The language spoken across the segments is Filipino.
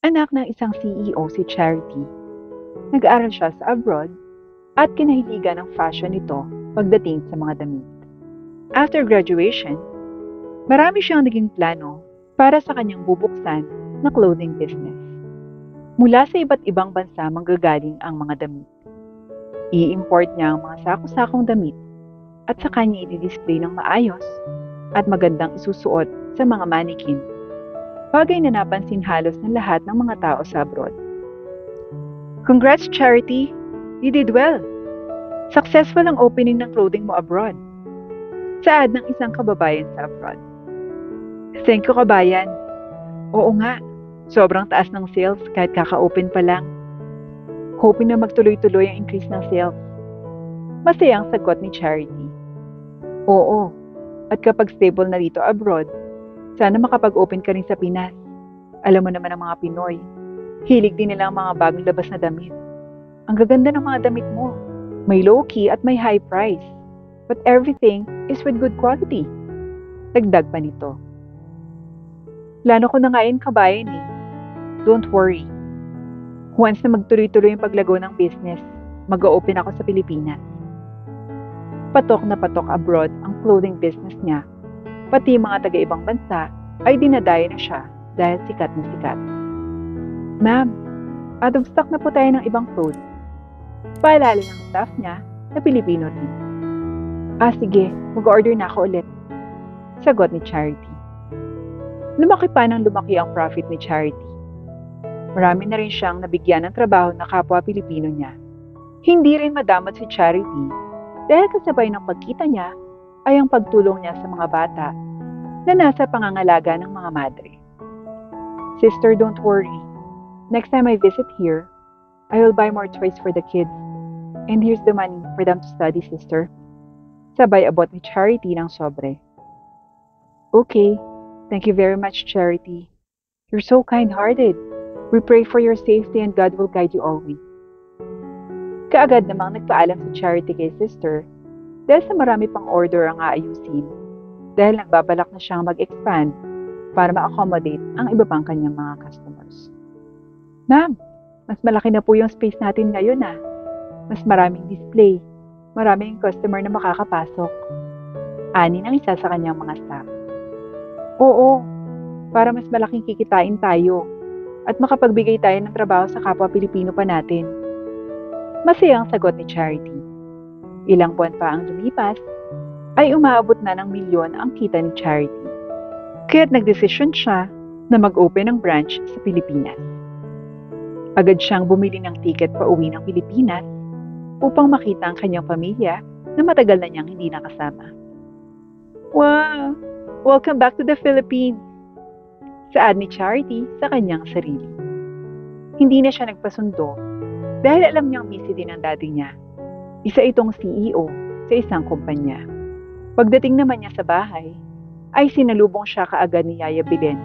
Anak ng isang CEO si Charity. Nag-aaral siya sa abroad at kinahiligan ng fashion nito pagdating sa mga damit. After graduation, marami siyang naging plano para sa kanyang bubuksan na clothing business. Mula sa iba't ibang bansa manggagaling ang mga damit. I-import niya ang mga sako-sakong damit at sa kanya i-display ng maayos at magandang isusuot sa mga mannequin. Bagay na napansin halos ng lahat ng mga tao sa abroad. Congrats, Charity! You did well! Successful ang opening ng clothing mo abroad. Saad ng isang kababayan sa abroad. Thank you, kabayan. Oo nga, sobrang taas ng sales kahit kaka-open pa lang. Hoping na magtuloy-tuloy ang increase ng sales. Masayang sagot ni Charity. Oo, at kapag stable na dito abroad, sana makapag-open ka rin sa Pinas. Alam mo naman ang mga Pinoy. Hilig din nila ang mga bagong labas na damit. Ang gaganda ng mga damit mo. May low-key at may high price. But everything is with good quality. Dagdag pa nito. Plano ko na nga yun, kabayan eh. Don't worry. Once na magtuloy-tuloy yung paglago ng business, mag-open ako sa Pilipinas. Patok na patok abroad ang clothing business niya. Pati mga taga-ibang bansa ay dinadayo na siya dahil sikat na sikat. Ma'am, out of stock na po tayo ng ibang clothes. Paalala ng staff niya na Pilipino rin. Sige, mag-order na ako ulit. Sagot ni Charity. Lumaki pa ng lumaki ang profit ni Charity. Marami na rin siyang nabigyan ng trabaho na kapwa Pilipino niya. Hindi rin madamot si Charity dahil kasabay ng pagkita niya ay ang pagtulong niya sa mga bata na nasa pangangalaga ng mga madre. Sister, don't worry. Next time I visit here, I will buy more toys for the kids. And here's the money for them to study, sister. Sabay abot ni Charity ng sobre. Okay, thank you very much, Charity. You're so kind-hearted. We pray for your safety and God will guide you always. Kaagad namang nagpaalam si Charity kay sister dahil sa marami pang order ang aayusin dahil nagbabalak na siyang mag-expand para ma-accommodate ang iba pang kanyang mga customers. Ma'am, mas malaki na po yung space natin ngayon ah. Mas maraming display, maraming customer na makakapasok. Ani ng isa sa kanyang mga staff. Oo, para mas malaking kikitain tayo at makapagbigay tayo ng trabaho sa kapwa Pilipino pa natin. Masayang sagot ni Charity. Ilang buwan pa ang lumipas, ay umaabot na ng milyon ang kita ni Charity. Kaya't nagdesisyon siya na mag-open ng branch sa Pilipinas. Agad siyang bumili ng tiket pa uwi ng Pilipinas upang makita ang kanyang pamilya na matagal na niyang hindi nakasama. Wow! Welcome back to the Philippines! Saad ni Charity sa kanyang sarili. Hindi na siya nagpasundo dahil alam niyang busy din ang daddy niya. Isa itong CEO sa isang kumpanya. Pagdating naman niya sa bahay, ay sinalubong siya kaagad ni Yaya Belen,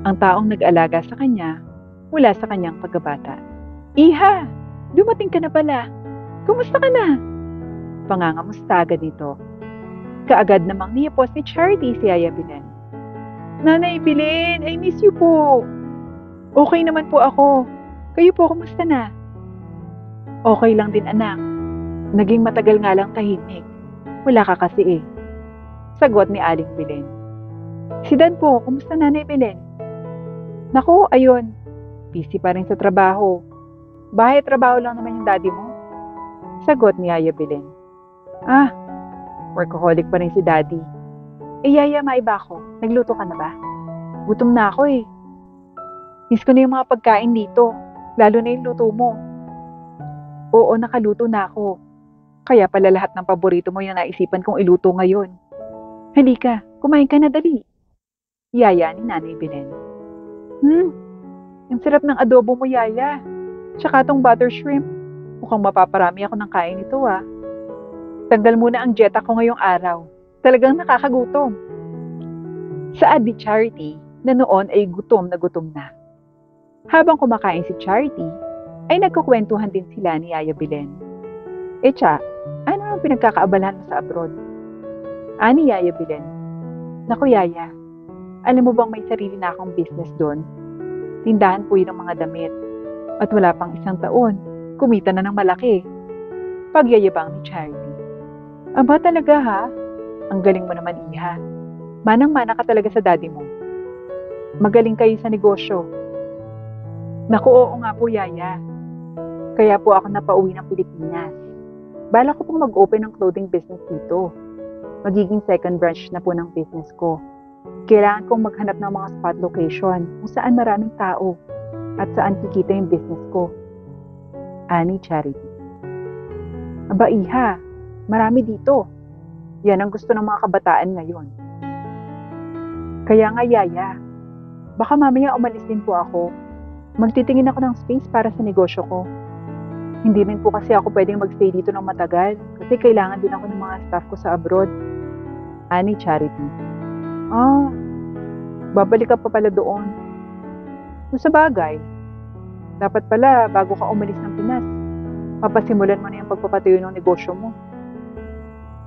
ang taong nag-alaga sa kanya mula sa kanyang pagkabata. Iha! Dumating ka na pala! Kumusta ka na? Pangangamusta agad nito. Kaagad namang niyapos ni Charity si Yaya Belen. Nanay Belen, I miss you po! Okay naman po ako. Kayo po, kumusta na? Okay lang din, anak. Naging matagal nga lang tahimik. Wala ka kasi eh. Sagot ni Aling Belen. Si Dan po, kumusta Nanay Belen? Naku, ayun. Busy pa rin sa trabaho. Bahay trabaho lang naman yung daddy mo. Sagot ni Yaya Belen. Workaholic pa rin si daddy. Yaya, maiba ako. Nagluto ka na ba? Gutom na ako eh. Miss ko na yung mga pagkain dito. Lalo na yung luto mo. Oo, nakaluto na ako. Kaya pala lahat ng paborito mo yung naisipan kong iluto ngayon. Halika, kumain ka na dali. Yaya ni Nanay Belen. Ang sarap ng adobo mo, Yaya. Tsaka tong butter shrimp. Mukhang mapaparami ako ng kain nito ah. Tanggal muna ang dieta ko ngayong araw. Talagang nakakagutom. Saad ni Charity na noon ay gutom na. Habang kumakain si Charity, ay nagkukwentuhan din sila ni Yaya Belen. Tsa, ano ang pinagkakaabalahan mo sa abroad? Ani Yaya Belen. Naku Yaya, alam mo bang may sarili na akong business doon? Tindahan po yun ng mga damit. At wala pang isang taon, kumita na ng malaki. Pagyayabang ni Charity. Aba talaga ha? Ang galing mo naman, Iha. Manang-mana ka talaga sa daddy mo. Magaling kayo sa negosyo. Naku, oo nga po, Yaya. Kaya po ako napauwi ng Pilipinas. Bala ko pong mag-open ng clothing business dito. Magiging second branch na po ng business ko. Kailangan kong maghanap ng mga spot location kung saan maraming tao at saan kikita yung business ko. Ani Charity. Aba, Iha, marami dito. Yan ang gusto ng mga kabataan ngayon. Kaya nga, Yaya, baka mamaya umalis din po ako. Magtitingin ako ng space para sa negosyo ko. Hindi rin po kasi ako pwedeng magstay dito ng matagal kasi kailangan din ako ng mga staff ko sa abroad. Ani Charity. Babalik ka pa pala doon. Kung sa bagay, dapat pala bago ka umalis ng Pinas, papasimulan mo na yung pagpapatayo ng negosyo mo.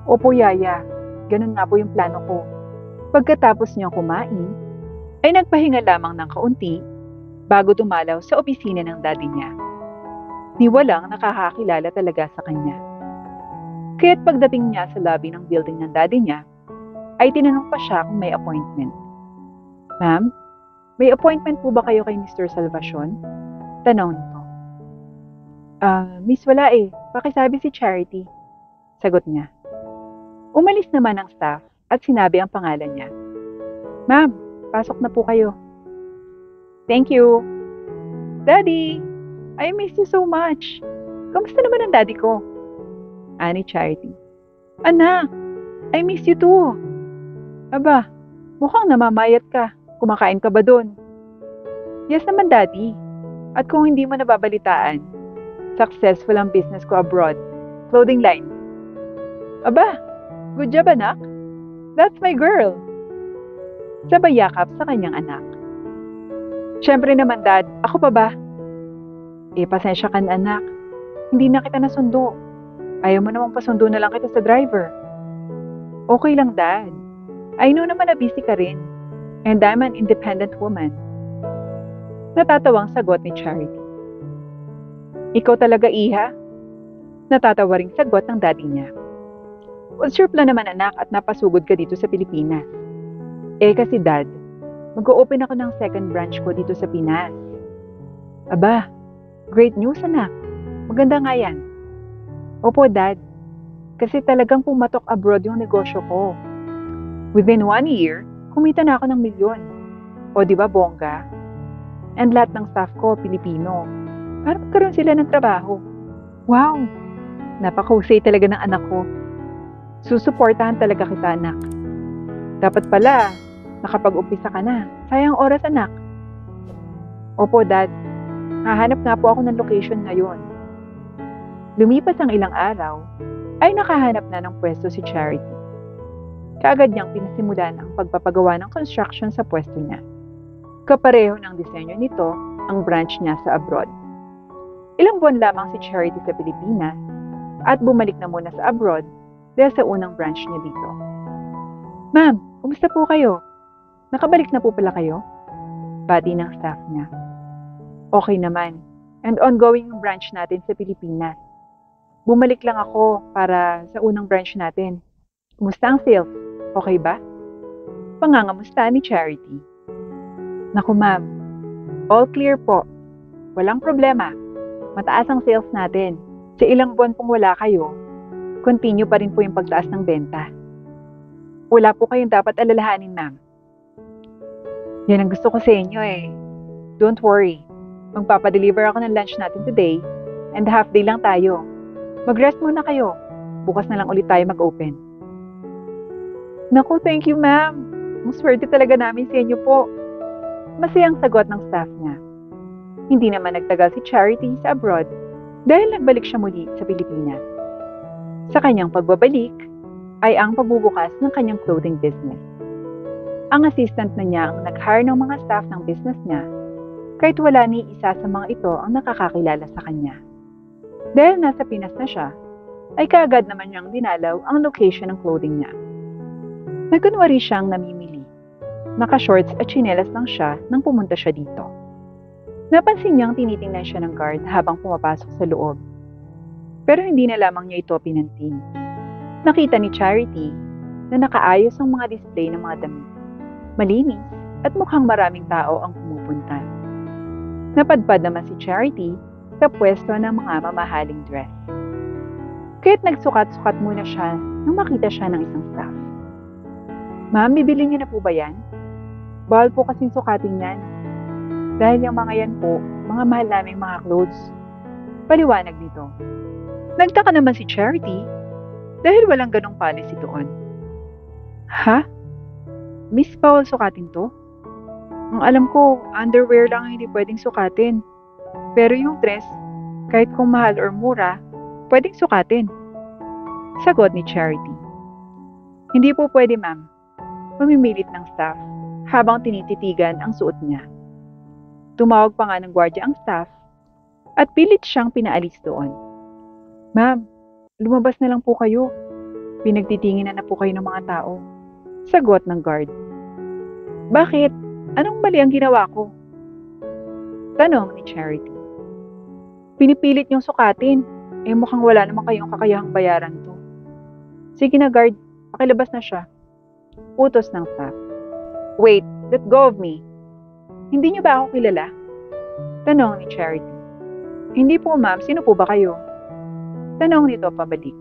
Opo, Yaya. Ganun nga po yung plano ko. Pagkatapos niyang kumain, ay nagpahinga lamang ng kaunti bago dumalaw sa opisina ng daddy niya. Ni walang nakakakilala talaga sa kanya. Kaya't pagdating niya sa lobby ng building ng daddy niya, ay tinanong pa siya kung may appointment. Ma'am, may appointment po ba kayo kay Mr. Salvacion? Tanong nito. Miss, wala eh. Pakisabi si Charity. Sagot niya. Umalis naman ang staff at sinabi ang pangalan niya. Ma'am, pasok na po kayo. Thank you. Daddy, I miss you so much. Kamusta naman ang daddy ko? Ani Charity. Anak, I miss you too. Aba, mukhang namamayat ka. Kumakain ka ba dun? Yes naman, Daddy. At kung hindi mo nababalitaan, successful ang business ko abroad. Clothing line. Aba, good job, anak. That's my girl. Sabay yakap sa kanyang anak. Siyempre naman, Dad. Ako pa ba? Pasensya ka na, anak. Hindi na kita nasundo. Ayaw mo namang pasundo na lang kita sa driver. Okay lang, Dad. I know naman na busy ka rin. And I'm an independent woman. Natatawang sagot ni Charity. Ikaw talaga, Iha? Natatawa ring sagot ng daddy niya. What's your plan naman, anak, at napasugod ka dito sa Pilipinas? Kasi, Dad, mag-o-open ako ng second branch ko dito sa Pinas. Aba, great news, anak. Maganda nga yan. Opo, Dad. Kasi talagang pumatok abroad yung negosyo ko. Within 1 year, kumita na ako ng milyon. O di ba, bongga? And lahat ng staff ko, Pilipino. Para magkaroon sila ng trabaho. Wow! Napakahusay talaga ng anak ko. Susuportahan talaga kita, anak. Dapat pala, nakapag-umpisa ka na. Sayang oras, anak. Opo, Dad. Hahanap nga po ako ng location ngayon. Lumipas ang ilang araw, ay nakahanap na ng pwesto si Charity. Kaagad niyang pinasimulan ang pagpapagawa ng construction sa pwesto niya. Kapareho ng disenyo nito ang branch niya sa abroad. Ilang buwan lamang si Charity sa Pilipinas at bumalik na muna sa abroad dahil sa unang branch niya dito. Ma'am, kumusta po kayo? Nakabalik na po pala kayo? Bati ng staff niya. Okay naman, and ongoing ang branch natin sa Pilipinas. Bumalik lang ako para sa unang branch natin. Kumusta ang sales? Okay ba? Pangangamusta ni Charity. Naku ma'am, all clear po. Walang problema. Mataas ang sales natin. Sa ilang buwan pong wala kayo, continue pa rin po yung pagtaas ng benta. Wala po kayong dapat alalahanin, ma'am. Yan ang gusto ko sa inyo eh. Don't worry. Magpapadeliver ako ng lunch natin today and half day lang tayo. Mag-rest muna kayo. Bukas na lang ulit tayo mag-open. Naku, thank you, ma'am. Ang swerte talaga namin sa inyo po. Masayang sagot ng staff niya. Hindi naman nagtagal si Charity sa abroad dahil nagbalik siya muli sa Pilipinas. Sa kanyang pagbabalik ay ang pagbubukas ng kanyang clothing business. Ang assistant na niya ang nag-hire ng mga staff ng business niya kahit wala ni isa sa mga ito ang nakakakilala sa kanya. Dahil nasa Pinas na siya, ay kaagad naman niyang dinalaw ang location ng clothing niya. Nagkunwari siyang namimili. Naka-shorts at tsinelas lang siya nang pumunta siya dito. Napansin niyang tinitingnan siya ng guard habang pumapasok sa loob. Pero hindi na lamang niya ito pinansin. Nakita ni Charity na nakaayos ang mga display ng mga damit. Malinis at mukhang maraming tao ang pumupunta. Napadpad naman si Charity sa pwesto ng mga mamahaling dress. Kaya't nagsukat-sukat muna siya nang makita siya ng isang staff. Ma'am, bibili niyo na po ba yan? Bawal po kasing sukatin yan. Dahil yung mga yan po, mga mahal naming mga clothes. Paliwanag nito. Nagtaka naman si Charity dahil walang ganong policy doon. Ha? Miss, bawal sukatin to? Ang alam ko, underwear lang ang hindi pwedeng sukatin. Pero yung dress, kahit kung mahal or mura, pwedeng sukatin. Sagot ni Charity. Hindi po pwede, ma'am. Mamimilit ng staff habang tinititigan ang suot niya. Tumawag pa nga ng gwardiya ang staff at pilit siyang pinaalis doon. Ma'am, lumabas na lang po kayo. Pinagtitingin na po kayo ng mga tao. Sagot ng guard. Bakit? Anong mali ang ginawa ko? Tanong ni Charity. Pinipilit niyong sukatin. Mukhang wala naman kayong kakayahang bayaran to. Sige na guard, pakilabas na siya. Utos ng staff. Wait, let go of me. Hindi niyo ba ako kilala? Tanong ni Charity. Hindi po ma'am, sino po ba kayo? Tanong nito pabalik.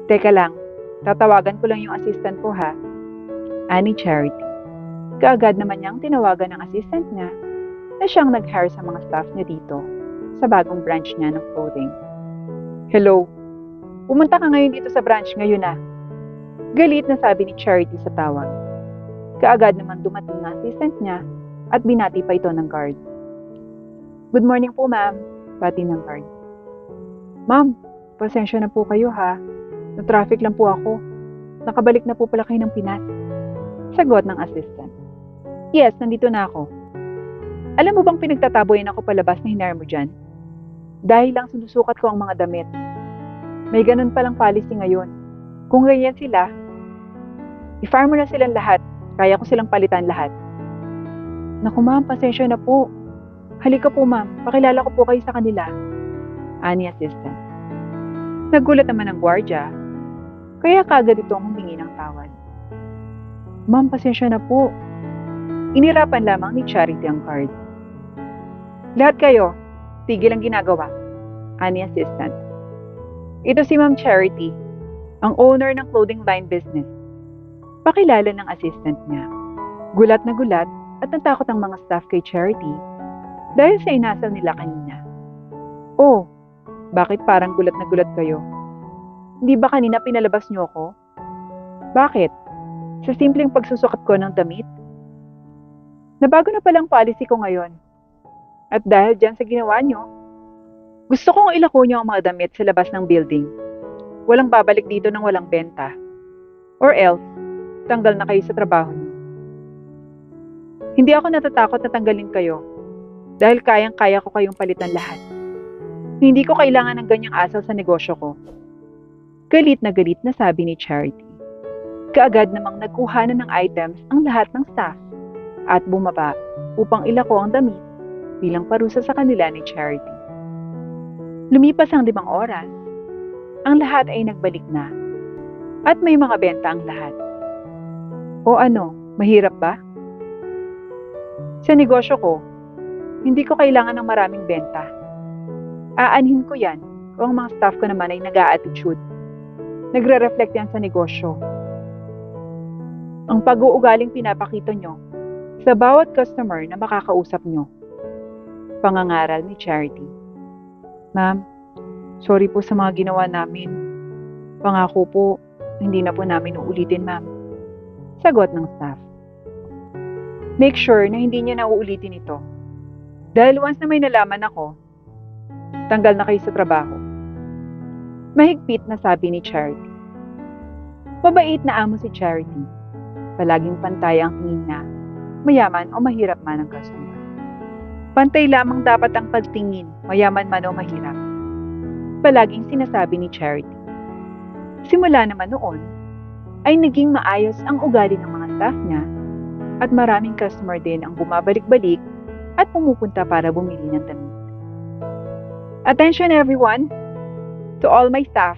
Teka lang, tatawagan ko lang yung assistant ko ha. Ani Charity. Kaagad naman niyang tinawagan ng assistant niya na siyang nag-hire sa mga staff niya dito sa bagong branch niya ng clothing. Hello, pumunta ka ngayon dito sa branch ngayon na. Galit na sabi ni Charity sa tawag. Kaagad naman dumating ang assistant niya at binati pa ito ng guard. Good morning po ma'am, bati ng guard. Ma'am, pasensya na po kayo ha. Na-traffic lang po ako. Nakabalik na po pala kayo ng Pinas. Sagot ng assistant. Yes, nandito na ako. Alam mo bang pinagtataboyan ako palabas na hinire mo dyan? Dahil lang sinusukat ko ang mga damit. May ganun palang policy ngayon. Kung ganyan sila, i-fire mo na silang lahat. Kaya ko silang palitan lahat. Naku ma'am, pasensya na po. Halika po ma'am, pakilala ko po kayo sa kanila. Ani assistant. Nagulat naman ang gwardiya, kaya kagad itong humingi ng tawad. Ma'am, pasensya na po. Inirapan lamang ni Charity ang card. Lahat kayo, tigil ang ginagawa. Ani assistant. Ito si Ma'am Charity, ang owner ng clothing line business. Pakilala ng assistant niya. Gulat na gulat at natakot ang mga staff kay Charity dahil sa inasal nila kanina. Oh, bakit parang gulat na gulat kayo? Hindi ba kanina pinalabas niyo ako? Bakit? Sa simpleng pagsusukat ko ng damit? Nabago na palang policy ko ngayon. At dahil dyan sa ginawa niyo, gusto kong ilako niyo ang mga damit sa labas ng building. Walang babalik dito ng walang benta. Or else, tanggal na kayo sa trabaho niyo. Hindi ako natatakot na tanggalin kayo dahil kayang-kaya ko kayong palitan lahat. Hindi ko kailangan ng ganyang asal sa negosyo ko. Galit na sabi ni Charity. Kaagad namang nagkuhanan ng items ang lahat ng staff at bumaba upang ilako ang damit bilang parusa sa kanila ni Charity. Lumipas ang 5 oras, ang lahat ay nagbalik na at may mga benta ang lahat. O ano, mahirap ba? Sa negosyo ko, hindi ko kailangan ng maraming benta. Aanhin ko yan kung ang mga staff ko naman ay nag-a-attitude. Nagre-reflect yan sa negosyo. Ang pag-uugaling pinapakita nyo sa bawat customer na makakausap nyo. Pangangaral ni Charity. Ma'am, sorry po sa mga ginawa namin. Pangako po, hindi na po namin uulitin, ma'am. Sagot ng staff. Make sure na hindi niya na uulitin ito. Dahil once na may nalaman ako, tanggal na kayo sa trabaho. Mahigpit na sabi ni Charity. Mabait na amo si Charity. Palaging pantay ang tingin na, mayaman o mahirap man ang customer. Pantay lamang dapat ang pagtingin, mayaman man o mahirap. Palaging sinasabi ni Charity. Simula naman noon, ay naging maayos ang ugali ng mga staff niya at maraming customer din ang bumabalik-balik at pumupunta para bumili ng damit. Attention everyone! To all my staff,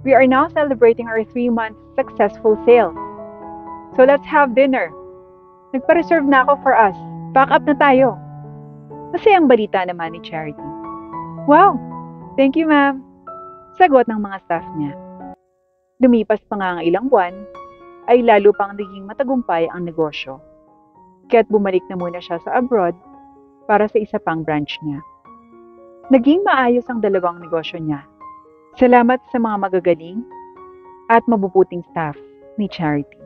we are now celebrating our 3-month successful sale. So let's have dinner. Nagpa-reserve na ako for us. Pack up na tayo. Masayang balita naman ni Charity. Wow! Thank you, ma'am. Sagot ng mga staff niya. Lumipas pa nga ang ilang buwan, ay lalo pang naging matagumpay ang negosyo. Kaya't bumalik na muna siya sa abroad para sa isa pang branch niya. Naging maayos ang dalawang negosyo niya. Salamat sa mga magagaling at mabubuting staff ni Charity.